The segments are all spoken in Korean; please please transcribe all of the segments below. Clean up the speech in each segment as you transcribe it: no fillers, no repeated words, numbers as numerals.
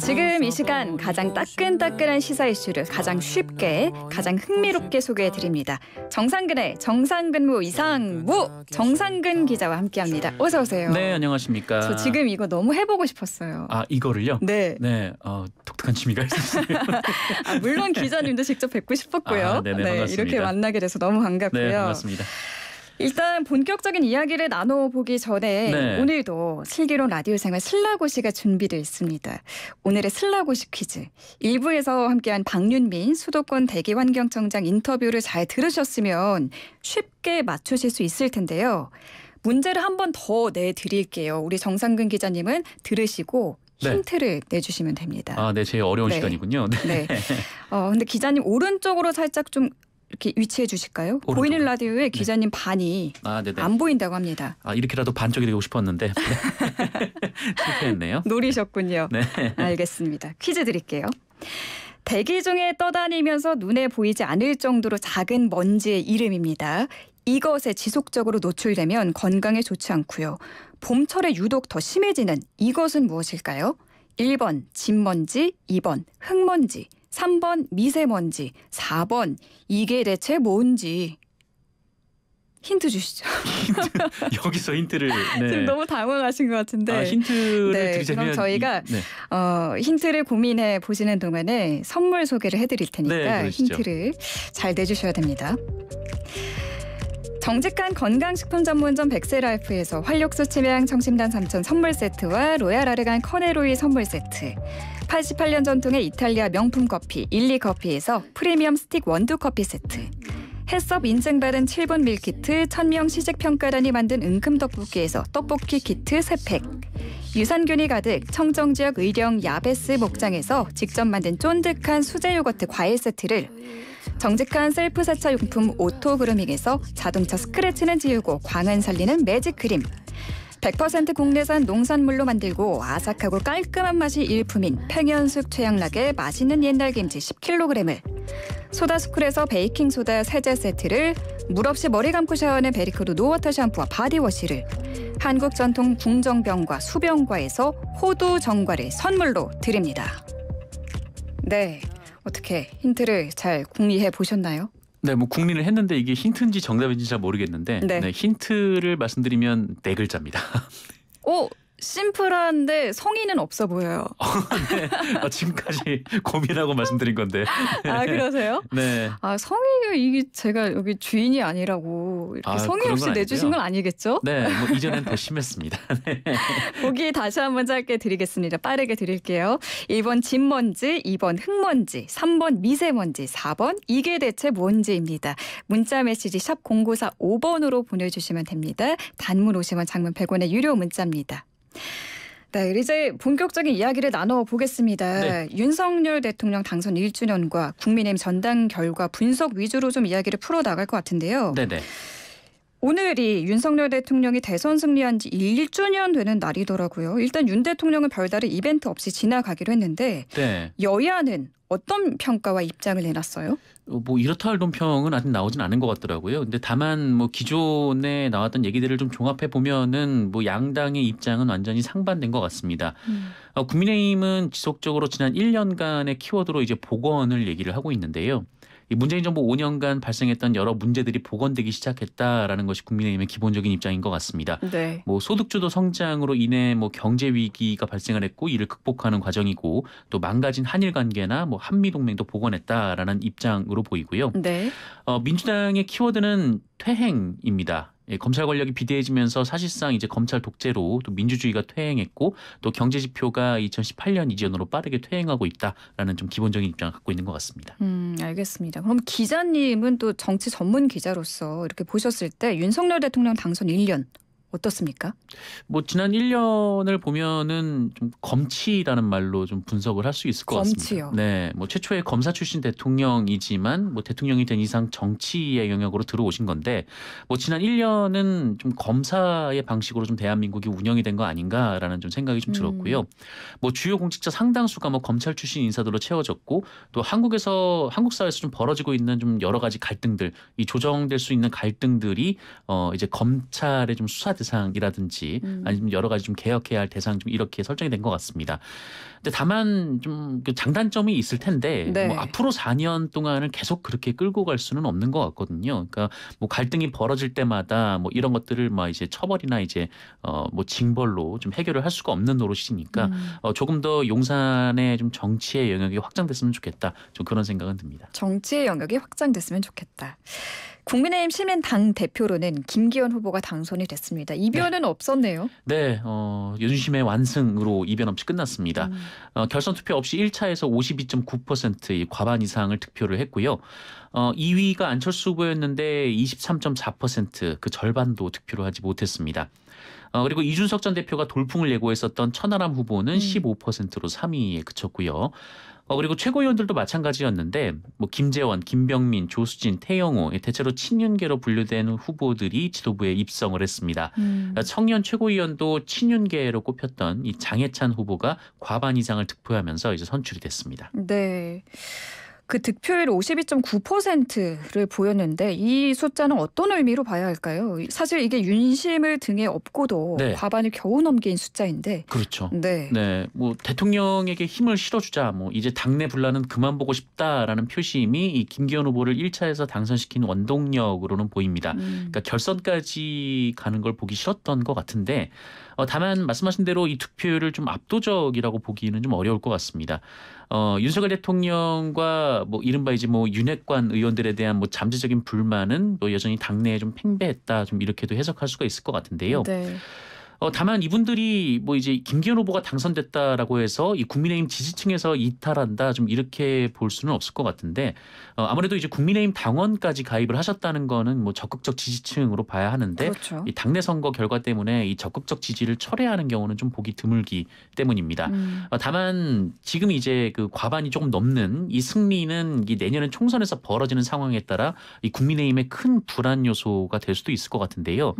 지금 이 시간 가장 따끈따끈한 시사 이슈를 가장 쉽게, 가장 흥미롭게 소개해드립니다. 정상근의 정상근무 이상무 정상근 기자와 함께합니다. 어서 오세요. 네, 안녕하십니까. 저 지금 이거 너무 해보고 싶었어요. 아, 이거를요? 네. 네, 독특한 취미가 있었어요. 물론 기자님도 직접 뵙고 싶었고요. 네네, 반갑습니다. 이렇게 만나게 돼서 너무 반갑고요. 네, 반갑습니다. 일단 본격적인 이야기를 나눠보기 전에 네. 오늘도 슬기로운 라디오 생활 슬라고시가 준비되어 있습니다. 오늘의 슬라고시 퀴즈. 1부에서 함께한 박윤민 수도권 대기환경청장 인터뷰를 잘 들으셨으면 쉽게 맞추실 수 있을 텐데요. 문제를 한 번 더 내드릴게요. 우리 정상근 기자님은 들으시고 힌트를 내주시면 됩니다. 아, 네, 제일 어려운 시간이군요. 네. 근데 기자님 오른쪽으로 살짝 좀 이렇게 위치해 주실까요? 오른쪽으로. 보이는 라디오에 기자님 반이 안 보인다고 합니다. 아, 이렇게라도 반쪽이 되고 싶었는데 실패했네요. 노리셨군요. 네. 알겠습니다. 퀴즈 드릴게요. 대기 중에 떠다니면서 눈에 보이지 않을 정도로 작은 먼지의 이름입니다. 이것에 지속적으로 노출되면 건강에 좋지 않고요. 봄철에 유독 더 심해지는 이것은 무엇일까요? 1번 진먼지, 2번 흙먼지, 3번 미세먼지, 4번 이게 대체 뭔지. 힌트 주시죠. 여기서 힌트를. 네. 지금 너무 당황하신 것 같은데. 힌트를 드리자면. 그럼 저희가 힌트를 고민해 보시는 동안에 선물 소개를 해드릴 테니까 힌트를 잘 내주셔야 됩니다. 정직한 건강식품 전문점 백세라이프에서 활력소 치명 청심단 3천 선물 세트와 로얄 아르간 커네로이 선물 세트, 88년 전통의 이탈리아 명품 커피 일리커피에서 프리미엄 스틱 원두 커피 세트, 햇섭 인증받은 7분 밀키트 1000명 시식평가단이 만든 은금 떡볶이에서 떡볶이 키트 3팩, 유산균이 가득 청정지역 의령 야베스 목장에서 직접 만든 쫀득한 수제 요거트 과일 세트를, 정직한 셀프 세차 용품 오토그루밍에서 자동차 스크래치는 지우고 광은 살리는 매직 크림, 100% 국내산 농산물로 만들고 아삭하고 깔끔한 맛이 일품인 팽현숙 최양락의 맛있는 옛날 김치 10kg을, 소다스쿨에서 베이킹소다 세제 세트를, 물 없이 머리 감고 샤워하는 베리코드 노워터 샴푸와 바디워시를, 한국 전통 궁정병과 수병과에서 호두 정과를 선물로 드립니다. 네, 어떻게 힌트를 잘 궁리해 보셨나요? 네, 궁리를 했는데 이게 힌트인지 정답인지 잘 모르겠는데 힌트를 말씀드리면 네 글자입니다. 오, 심플한데 성의는 없어 보여요. 네, 지금까지 고민하고 말씀드린 건데. 아, 그러세요? 네. 성의가 이게 제가 여기 주인이 아니라고 이렇게 성의 없이 내주신 건 아니겠죠? 네, 이전엔 더 심했습니다. 네. 보기 다시 한번 짧게 드리겠습니다. 빠르게 드릴게요. 1번 진먼지, 2번 흙먼지, 3번 미세먼지, 4번 이게 대체 뭔지입니다. 문자 메시지 샵 0945번으로 보내주시면 됩니다. 단문 50원, 장문 100원의 유료 문자입니다. 네, 이제 본격적인 이야기를 나눠보겠습니다. 네. 윤석열 대통령 당선 1주년과 국민의힘 전당 결과 분석 위주로 좀 이야기를 풀어나갈 것 같은데요. 네네. 오늘이 윤석열 대통령이 대선 승리한 지 1주년 되는 날이더라고요. 일단 윤 대통령은 별다른 이벤트 없이 지나가기로 했는데 여야는 어떤 평가와 입장을 내놨어요? 이렇다 할 논평은 아직 나오진 않은 것 같더라고요. 근데 다만 기존에 나왔던 얘기들을 좀 종합해 보면은 양당의 입장은 완전히 상반된 것 같습니다. 국민의힘은 지속적으로 지난 1년간의 키워드로 이제 복원을 얘기를 하고 있는데요. 이 문재인 정부 5년간 발생했던 여러 문제들이 복원되기 시작했다라는 것이 국민의힘의 기본적인 입장인 것 같습니다. 네. 소득주도 성장으로 인해 경제 위기가 발생을 했고 이를 극복하는 과정이고 또 망가진 한일 관계나 한미 동맹도 복원했다라는 입장으로 보이고요. 네. 민주당의 키워드는 퇴행입니다. 검찰 권력이 비대해지면서 사실상 이제 검찰 독재로 또 민주주의가 퇴행했고 또 경제 지표가 2018년 이전으로 빠르게 퇴행하고 있다라는 좀 기본적인 입장을 갖고 있는 것 같습니다. 알겠습니다. 그럼 기자님은 또 정치 전문 기자로서 이렇게 보셨을 때 윤석열 대통령 당선 1년 어떻습니까? 지난 1년을 보면은 좀 검치라는 말로 좀 분석을 할 수 있을 것 검치요. 같습니다. 네, 최초의 검사 출신 대통령이지만 대통령이 된 이상 정치의 영역으로 들어오신 건데 지난 1년은 좀 검사의 방식으로 좀 대한민국이 운영이 된 거 아닌가라는 좀 생각이 좀 들었고요. 주요 공직자 상당수가 검찰 출신 인사들로 채워졌고 또 한국 사회에서 좀 벌어지고 있는 좀 여러 가지 갈등들, 이 조정될 수 있는 갈등들이 이제 검찰의 좀 수사 대상이라든지 아니면 여러 가지 좀 개혁해야 할 대상 좀 이렇게 설정이 된 것 같습니다. 근데 다만 좀 그 장단점이 있을 텐데 네. 뭐 앞으로 4년 동안을 계속 그렇게 끌고 갈 수는 없는 것 같거든요. 그러니까 뭐 갈등이 벌어질 때마다 뭐 이런 것들을 뭐 이제 처벌이나 이제 뭐 징벌로 좀 해결을 할 수가 없는 노릇이니까 조금 더 용산의 좀 정치의 영역이 확장됐으면 좋겠다. 좀 그런 생각은 듭니다. 정치의 영역이 확장됐으면 좋겠다. 국민의힘 시민당 대표로는 김기현 후보가 당선이 됐습니다. 이변은 없었네요. 네, 윤심의 완승으로 이변 없이 끝났습니다. 결선 투표 없이 1차에서 52.9%의 과반 이상을 득표를 했고요. 2위가 안철수 후보였는데 23.4%그 절반도 득표를 하지 못했습니다. 그리고 이준석 전 대표가 돌풍을 예고했었던 천하람 후보는 15%로 3위에 그쳤고요. 그리고 최고위원들도 마찬가지였는데 뭐 김재원, 김병민, 조수진, 태영호 대체로 친윤계로 분류된 후보들이 지도부에 입성을 했습니다. 청년 최고위원도 친윤계로 꼽혔던 이 장해찬 후보가 과반 이상을 득표하면서 이제 선출이 됐습니다. 네. 그 득표율 52.9%를 보였는데 이 숫자는 어떤 의미로 봐야 할까요? 사실 이게 윤심을 등에 업고도 네. 과반을 겨우 넘긴 숫자인데. 그렇죠. 네. 네, 뭐 대통령에게 힘을 실어주자, 뭐 이제 당내 분란은 그만 보고 싶다라는 표심이 이 김기현 후보를 1차에서 당선시킨 원동력으로는 보입니다. 그러니까 결선까지 가는 걸 보기 싫었던 것 같은데, 다만 말씀하신 대로 이 득표율을 좀 압도적이라고 보기는 좀 어려울 것 같습니다. 윤석열 대통령과 뭐 이른바 이제 뭐 윤핵관 의원들에 대한 뭐 잠재적인 불만은 또 여전히 당내에 좀 팽배했다, 좀 이렇게도 해석할 수가 있을 것 같은데요. 네. 다만 이분들이 뭐 이제 김기현 후보가 당선됐다라고 해서 이 국민의힘 지지층에서 이탈한다, 좀 이렇게 볼 수는 없을 것 같은데, 아무래도 이제 국민의힘 당원까지 가입을 하셨다는 거는 뭐 적극적 지지층으로 봐야 하는데, 그렇죠. 이 당내 선거 결과 때문에 이 적극적 지지를 철회하는 경우는 좀 보기 드물기 때문입니다. 다만 지금 이제 그 과반이 조금 넘는 이 승리는 이 내년에 총선에서 벌어지는 상황에 따라 이 국민의힘의 큰 불안 요소가 될 수도 있을 것 같은데요.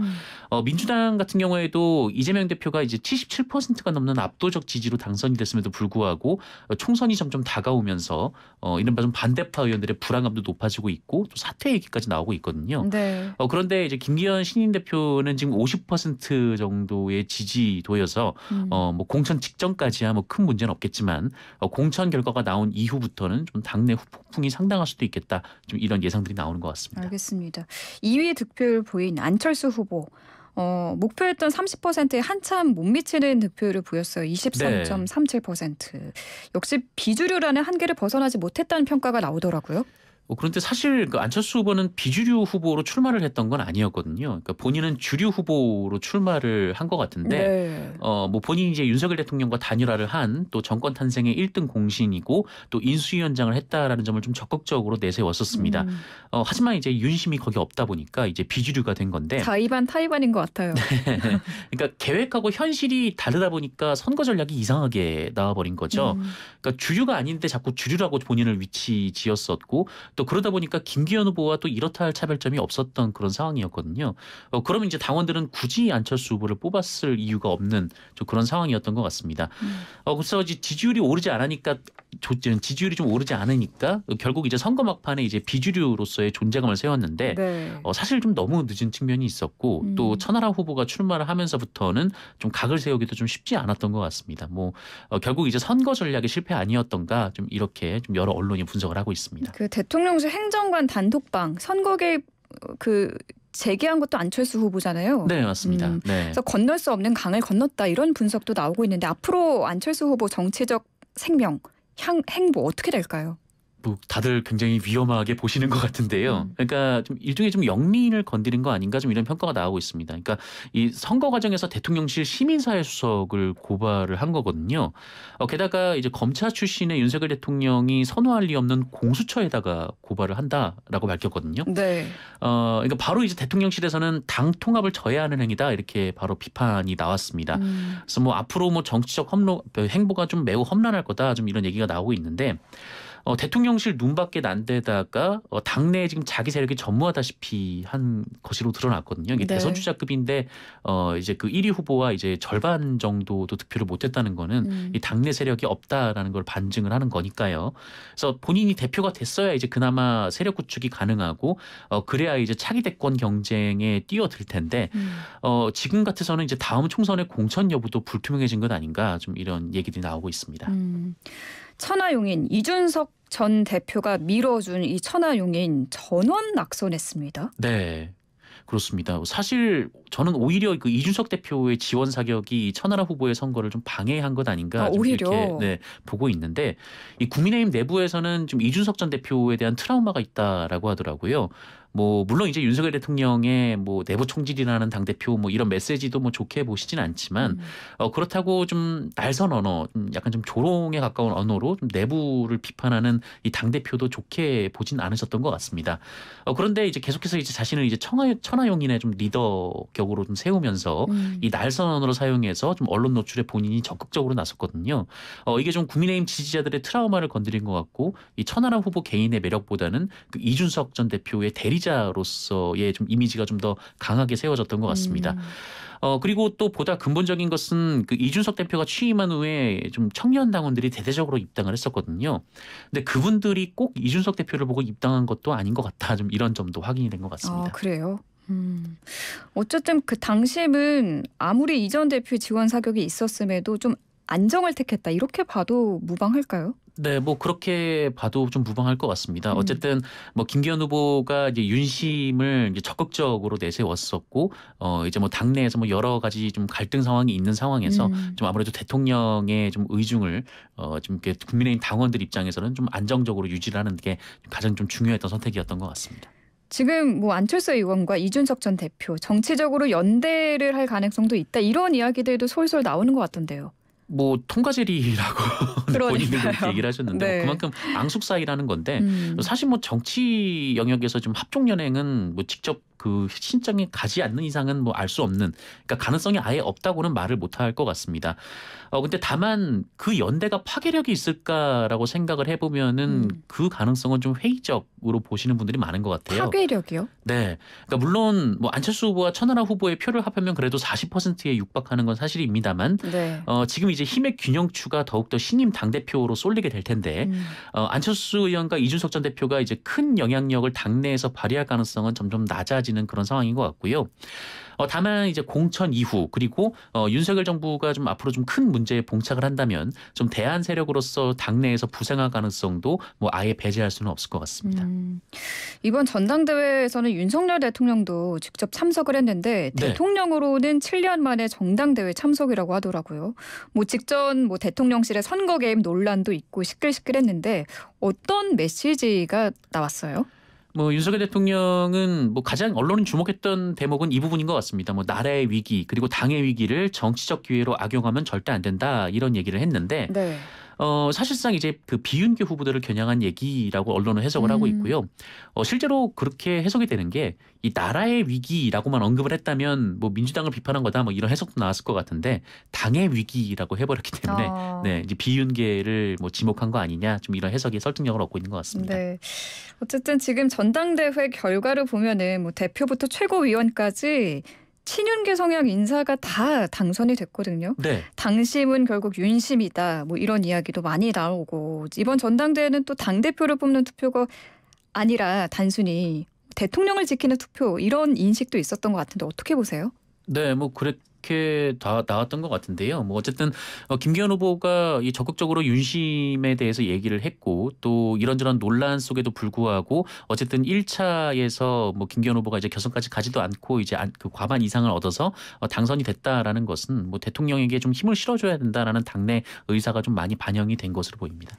민주당 같은 경우에도 이재명 대표가 이제 77%가 넘는 압도적 지지로 당선이 됐음에도 불구하고 총선이 점점 다가오면서 이른바 좀 반대파 의원들의 불안감도 높아지고 있고 또 사퇴 얘기까지 나오고 있거든요. 네. 그런데 이제 김기현 신인 대표는 지금 50% 정도의 지지도여서 뭐 공천 직전까지야 뭐 큰 문제는 없겠지만 공천 결과가 나온 이후부터는 좀 당내 후폭풍이 상당할 수도 있겠다. 좀 이런 예상들이 나오는 것 같습니다. 알겠습니다. 2위 득표율 보인 안철수 후보. 목표했던 30%에 한참 못 미치는 득표율을 보였어요. 23.37%. 역시 비주류라는 한계를 벗어나지 못했다는 평가가 나오더라고요. 그런데 사실 그 안철수 후보는 비주류 후보로 출마를 했던 건 아니었거든요. 그러니까 본인은 주류 후보로 출마를 한 것 같은데, 네. 뭐 본인이 이제 윤석열 대통령과 단일화를 한 또 정권 탄생의 1등 공신이고 또 인수위원장을 했다라는 점을 좀 적극적으로 내세웠었습니다. 하지만 이제 윤심이 거기 없다 보니까 이제 비주류가 된 건데. 자의반 타의반인 것 같아요. 그러니까 계획하고 현실이 다르다 보니까 선거 전략이 이상하게 나와버린 거죠. 그러니까 주류가 아닌데 자꾸 주류라고 본인을 위치 지었었고. 또 그러다 보니까 김기현 후보와 또 이렇다 할 차별점이 없었던 그런 상황이었거든요. 그러면 이제 당원들은 굳이 안철수 후보를 뽑았을 이유가 없는 좀 그런 상황이었던 것 같습니다. 그래서 이제 지지율이 오르지 않으니까 지지율이 좀 오르지 않으니까 결국 이제 선거 막판에 이제 비주류로서의 존재감을 세웠는데 네. 사실 좀 너무 늦은 측면이 있었고 또 천하람 후보가 출마를 하면서부터는 좀 각을 세우기도 좀 쉽지 않았던 것 같습니다. 뭐 결국 이제 선거 전략의 실패 아니었던가 좀 이렇게 좀 여러 언론이 분석을 하고 있습니다. 그 대통령실 행정관 단톡방 선거 개입 제기한 것도 안철수 후보잖아요. 네, 맞습니다. 네. 그래서 건널 수 없는 강을 건넜다 이런 분석도 나오고 있는데 앞으로 안철수 후보 정치적 생명, 행보 어떻게 될까요? 뭐 다들 굉장히 위험하게 보시는 것 같은데요. 그러니까 좀 일종의 좀 영린을 건드린 거 아닌가 좀 이런 평가가 나오고 있습니다. 그러니까 이 선거 과정에서 대통령실 시민사회 수석을 고발을 한 거거든요. 게다가 이제 검사 출신의 윤석열 대통령이 선호할 리 없는 공수처에다가 고발을 한다라고 밝혔거든요. 네. 그러니까 바로 이제 대통령실에서는 당 통합을 저해하는 행위다 이렇게 바로 비판이 나왔습니다. 그래서 뭐 앞으로 뭐 정치적 행보가 좀 매우 험난할 거다 좀 이런 얘기가 나오고 있는데. 대통령실 눈밖에 난 데다가 당내에 지금 자기 세력이 전무하다시피 한 것으로 드러났거든요. 이게 네. 대선 주자급인데 이제 그 1위 후보와 이제 절반 정도도 득표를 못했다는 거는 이 당내 세력이 없다라는 걸 반증을 하는 거니까요. 그래서 본인이 대표가 됐어야 이제 그나마 세력 구축이 가능하고 그래야 이제 차기 대권 경쟁에 뛰어들 텐데 지금 같아서는 이제 다음 총선의 공천 여부도 불투명해진 것 아닌가 좀 이런 얘기들이 나오고 있습니다. 천하용인 이준석 전 대표가 밀어준 이 천하용인 전원 낙선했습니다. 네. 그렇습니다. 사실 저는 오히려 그 이준석 대표의 지원 사격이 천하람 후보의 선거를 좀 방해한 것 아닌가 좀 오히려. 이렇게 보고 있는데 이 국민의힘 내부에서는 좀 이준석 전 대표에 대한 트라우마가 있다라고 하더라고요. 뭐 물론 이제 윤석열 대통령의 뭐 내부 총질이라는 당 대표 뭐 이런 메시지도 뭐 좋게 보시진 않지만 그렇다고 좀 날선 언어, 약간 좀 조롱에 가까운 언어로 좀 내부를 비판하는 이 당 대표도 좋게 보진 않으셨던 것 같습니다. 그런데 이제 계속해서 이제 자신을 이제 천하용인의 좀 리더격으로 좀 세우면서 이 날선 언어를 사용해서 좀 언론 노출에 본인이 적극적으로 나섰거든요. 이게 좀 국민의힘 지지자들의 트라우마를 건드린 것 같고 이 천하람 후보 개인의 매력보다는 그 이준석 전 대표의 대리자로서의 좀 이미지가 좀 더 강하게 세워졌던 것 같습니다. 그리고 또 보다 근본적인 것은 그 이준석 대표가 취임한 후에 좀 청년 당원들이 대대적으로 입당을 했었거든요. 근데 그분들이 꼭 이준석 대표를 보고 입당한 것도 아닌 것 같다. 좀 이런 점도 확인이 된 것 같습니다. 그래요? 어쨌든 그 당심은 아무리 이전 대표의 지원 사격이 있었음에도 좀 안정을 택했다. 이렇게 봐도 무방할까요? 네, 뭐 그렇게 봐도 좀 무방할 것 같습니다. 어쨌든 뭐 김기현 후보가 이제 윤심을 이제 적극적으로 내세웠었고, 이제 뭐 당내에서 뭐 여러 가지 좀 갈등 상황이 있는 상황에서 좀 아무래도 대통령의 좀 의중을 좀 이렇게 국민의힘 당원들 입장에서는 좀 안정적으로 유지를 하는 게 가장 좀 중요했던 선택이었던 것 같습니다. 지금 뭐 안철수 의원과 이준석 전 대표 정치적으로 연대를 할 가능성도 있다. 이런 이야기들도 솔솔 나오는 것 같던데요. 뭐 통과제리라고 본인들도 이렇게 얘기를 하셨는데 네. 뭐 그만큼 앙숙 사이라는 건데 사실 뭐 정치 영역에서 좀 합종 연행은 뭐 직접 그 신청이 가지 않는 이상은 뭐 알 수 없는, 그러니까 가능성이 아예 없다고는 말을 못할 것 같습니다. 근데 다만 그 연대가 파괴력이 있을까라고 생각을 해보면은 그 가능성은 좀 회의적으로 보시는 분들이 많은 것 같아요. 파괴력이요? 네, 그러니까 물론 뭐 안철수 후보와 천하람 후보의 표를 합하면 그래도 40%에 육박하는 건 사실입니다만, 네. 지금 이제 힘의 균형추가 더욱더 신임 당 대표로 쏠리게 될 텐데 안철수 의원과 이준석 전 대표가 이제 큰 영향력을 당내에서 발휘할 가능성은 점점 낮아지는 그런 상황인 것 같고요. 다만 이제 공천 이후 그리고 윤석열 정부가 좀 앞으로 좀 큰 문제에 봉착을 한다면 좀 대안 세력으로서 당내에서 부상할 가능성도 뭐 아예 배제할 수는 없을 것 같습니다. 이번 전당대회에서는 윤석열 대통령도 직접 참석을 했는데 네. 대통령으로는 7년 만에 전당대회 참석이라고 하더라고요. 뭐 직전 뭐 대통령실의 선거 개입 논란도 있고 시끌시끌했는데 어떤 메시지가 나왔어요? 뭐 윤석열 대통령은 뭐 가장 언론이 주목했던 대목은 이 부분인 것 같습니다. 뭐 나라의 위기 그리고 당의 위기를 정치적 기회로 악용하면 절대 안 된다 이런 얘기를 했는데 네. 사실상 이제 그 비윤계 후보들을 겨냥한 얘기라고 언론은 해석을 하고 있고요. 실제로 그렇게 해석이 되는 게 이 나라의 위기라고만 언급을 했다면 뭐 민주당을 비판한 거다 뭐 이런 해석도 나왔을 것 같은데 당의 위기라고 해버렸기 때문에 네, 이제 비윤계를 뭐 지목한 거 아니냐 좀 이런 해석이 설득력을 얻고 있는 것 같습니다. 네. 어쨌든 지금 전당대회 결과를 보면은 뭐 대표부터 최고위원까지 친윤계 성향 인사가 다 당선이 됐거든요. 네. 당심은 결국 윤심이다. 뭐 이런 이야기도 많이 나오고 이번 전당대회는 또 당대표를 뽑는 투표가 아니라 단순히 대통령을 지키는 투표 이런 인식도 있었던 것 같은데 어떻게 보세요? 네, 뭐 그렇게 다 나왔던 것 같은데요. 뭐 어쨌든 김기현 후보가 이 적극적으로 윤심에 대해서 얘기를 했고 또 이런저런 논란 속에도 불구하고 어쨌든 1차에서 뭐 김기현 후보가 이제 결선까지 가지도 않고 이제 그 과반 이상을 얻어서 당선이 됐다라는 것은 뭐 대통령에게 좀 힘을 실어줘야 된다라는 당내 의사가 좀 많이 반영이 된 것으로 보입니다.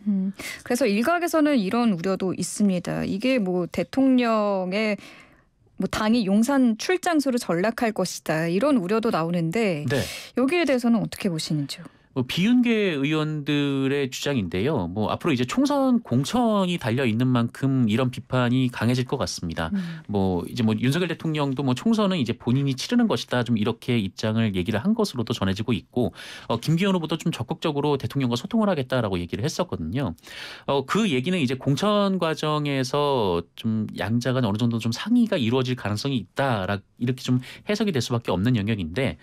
그래서 일각에서는 이런 우려도 있습니다. 이게 뭐 대통령의 뭐 당이 용산 출장소로 전락할 것이다 이런 우려도 나오는데 네. 여기에 대해서는 어떻게 보시는지요? 뭐 비윤계 의원들의 주장인데요. 뭐 앞으로 이제 총선 공천이 달려 있는 만큼 이런 비판이 강해질 것 같습니다. 뭐 이제 뭐 윤석열 대통령도 뭐 총선은 이제 본인이 치르는 것이다 좀 이렇게 입장을 얘기를 한 것으로도 전해지고 있고 김기현 후보도 좀 적극적으로 대통령과 소통을 하겠다라고 얘기를 했었거든요. 그 얘기는 이제 공천 과정에서 좀 양자간 어느 정도 좀 상의가 이루어질 가능성이 있다 이렇게 좀 해석이 될 수밖에 없는 영역인데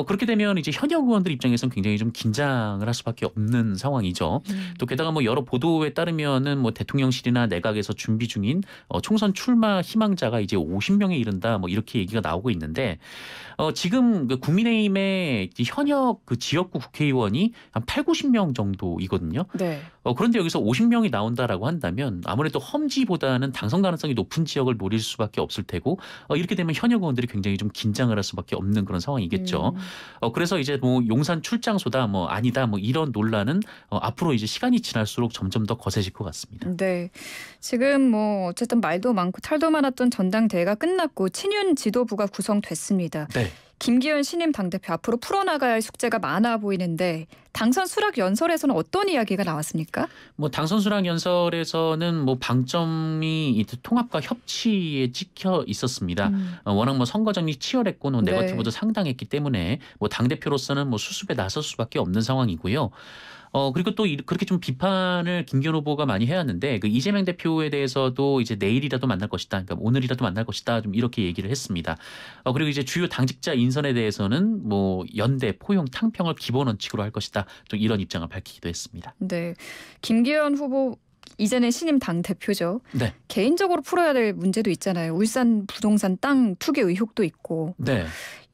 그렇게 되면 이제 현역 의원들 입장에서는 굉장히 좀 긴장을 할 수밖에 없는 상황이죠. 또 게다가 뭐 여러 보도에 따르면은 뭐 대통령실이나 내각에서 준비 중인 총선 출마 희망자가 이제 50명에 이른다 뭐 이렇게 얘기가 나오고 있는데 지금 그 국민의힘의 현역 그 지역구 국회의원이 한 8, 90명 정도이거든요. 네. 그런데 여기서 50명이 나온다라고 한다면 아무래도 험지보다는 당선 가능성이 높은 지역을 노릴 수밖에 없을 테고 이렇게 되면 현역 의원들이 굉장히 좀 긴장을 할 수밖에 없는 그런 상황이겠죠. 그래서 이제 뭐 용산 출장소다 뭐 아니다 뭐 이런 논란은 앞으로 이제 시간이 지날수록 점점 더 거세질 것 같습니다. 네. 지금 뭐 어쨌든 말도 많고 탈도 많았던 전당대회가 끝났고 친윤 지도부가 구성됐습니다. 네. 김기현 신임 당대표 앞으로 풀어나가야 할 숙제가 많아 보이는데 당선 수락 연설에서는 어떤 이야기가 나왔습니까? 뭐 당선 수락 연설에서는 뭐 방점이 이 통합과 협치에 찍혀 있었습니다. 워낙 뭐 선거 전이 치열했고 뭐 네거티브도 상당했기 때문에 뭐 당 대표로서는 뭐 수습에 나설 수밖에 없는 상황이고요. 그리고 또 그렇게 좀 비판을 김기현 후보가 많이 해왔는데 그 이재명 대표에 대해서도 이제 내일이라도 만날 것이다. 그러니까 오늘이라도 만날 것이다. 좀 이렇게 얘기를 했습니다. 그리고 이제 주요 당직자 인선에 대해서는 뭐 연대, 포용, 탕평을 기본 원칙으로 할 것이다. 좀 이런 입장을 밝히기도 했습니다. 네. 김기현 후보 이제는 신임 당 대표죠. 네. 개인적으로 풀어야 될 문제도 있잖아요. 울산 부동산 땅 투기 의혹도 있고. 네.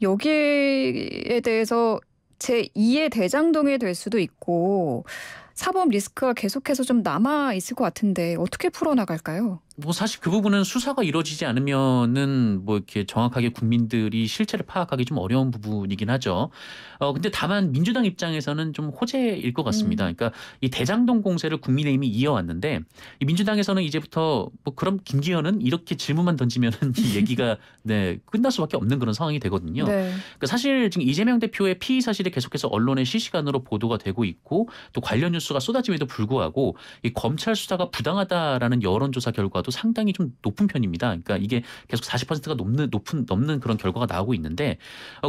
여기에 대해서 제2의 대장동이 될 수도 있고 사법 리스크가 계속해서 좀 남아 있을 것 같은데 어떻게 풀어나갈까요? 뭐 사실 그 부분은 수사가 이루어지지 않으면은 뭐 이렇게 정확하게 국민들이 실체를 파악하기 좀 어려운 부분이긴 하죠. 근데 다만 민주당 입장에서는 좀 호재일 것 같습니다. 그러니까 이 대장동 공세를 국민의힘이 이어왔는데 이 민주당에서는 이제부터 뭐 그럼 김기현은 이렇게 질문만 던지면은 이 얘기가 네 끝날 수밖에 없는 그런 상황이 되거든요. 네. 그러니까 사실 지금 이재명 대표의 피의 사실이 계속해서 언론에 실시간으로 보도가 되고 있고 또 관련 뉴스가 쏟아짐에도 불구하고 이 검찰 수사가 부당하다라는 여론조사 결과도 상당히 좀 높은 편입니다. 그러니까 이게 계속 40%가 넘는 그런 결과가 나오고 있는데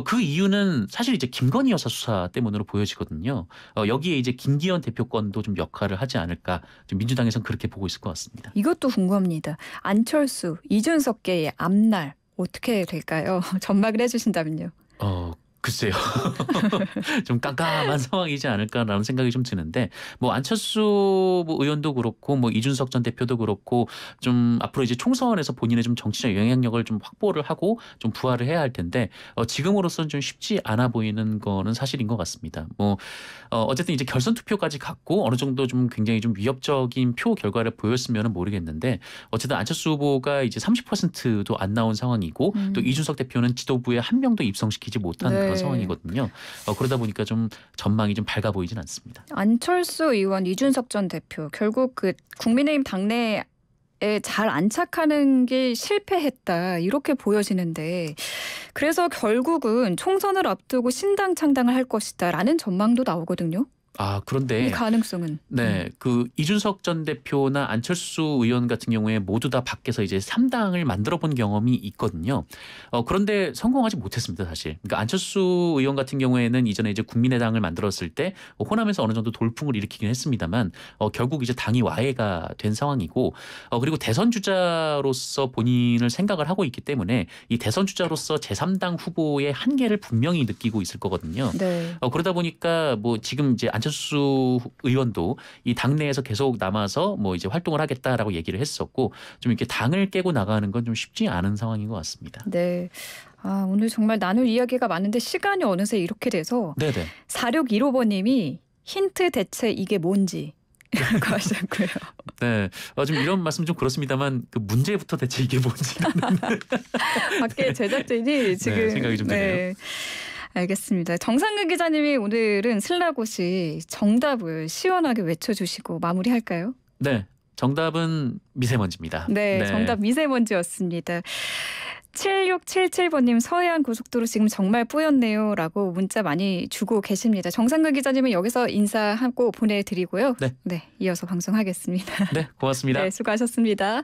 그 이유는 사실 이제 김건희 여사 수사 때문으로 보여지거든요. 여기에 이제 김기현 대표권도 좀 역할을 하지 않을까 좀 민주당에서는 그렇게 보고 있을 것 같습니다. 이것도 궁금합니다. 안철수, 이준석계의 앞날 어떻게 될까요? 전망을 해주신다면요. 글쎄요. 좀 깜깜한 상황이지 않을까라는 생각이 좀 드는데 뭐 안철수 의원도 그렇고 뭐 이준석 전 대표도 그렇고 좀 앞으로 이제 총선에서 본인의 좀 정치적 영향력을 좀 확보를 하고 좀 부활을 해야 할 텐데 지금으로서는 좀 쉽지 않아 보이는 거는 사실인 것 같습니다. 뭐 어쨌든 이제 결선 투표까지 갔고 어느 정도 좀 굉장히 좀 위협적인 표 결과를 보였으면은 모르겠는데 어쨌든 안철수 후보가 이제 30%도 안 나온 상황이고 또 이준석 대표는 지도부에 한 명도 입성시키지 못한 네. 그런 상황이거든요. 그러다 보니까 좀 전망이 좀 밝아 보이진 않습니다. 안철수 의원, 이준석 전 대표 결국 그 국민의힘 당내에 잘 안착하는 게 실패했다 이렇게 보여지는데 그래서 결국은 총선을 앞두고 신당 창당을 할 것이다라는 전망도 나오거든요. 그런데 이 가능성은 네, 그 이준석 전 대표나 안철수 의원 같은 경우에 모두 다 밖에서 이제 3당을 만들어 본 경험이 있거든요. 그런데 성공하지 못했습니다, 사실. 그러니까 안철수 의원 같은 경우에는 이전에 이제 국민의당을 만들었을 때 호남에서 어느 정도 돌풍을 일으키긴 했습니다만 결국 이제 당이 와해가 된 상황이고 그리고 대선 주자로서 본인을 생각을 하고 있기 때문에 이 대선 주자로서 제3당 후보의 한계를 분명히 느끼고 있을 거거든요. 네. 그러다 보니까 뭐 지금 이제 안철수 의원도 이 당내에서 계속 남아서 뭐 이제 활동을 하겠다라고 얘기를 했었고 좀 이렇게 당을 깨고 나가는 건 좀 쉽지 않은 상황인 것 같습니다. 네. 오늘 정말 나눌 이야기가 많은데 시간이 어느새 이렇게 돼서 네네. 4615번님이 힌트 대체 이게 뭔지 라고 하셨고요. 네, 좀 이런 말씀 좀 그렇습니다만 그 문제부터 대체 이게 뭔지는 밖에 제작진이 지금 생각이 좀 드네요. 알겠습니다. 정상근 기자님이 오늘은 슬라고시 정답을 시원하게 외쳐주시고 마무리할까요? 네, 정답은 미세먼지입니다. 네, 정답 미세먼지였습니다. 7677번님 서해안 고속도로 지금 정말 뿌였네요 라고 문자 많이 주고 계십니다. 정상근 기자님은 여기서 인사하고 보내드리고요. 네. 네, 이어서 방송하겠습니다. 네, 고맙습니다. 네, 수고하셨습니다.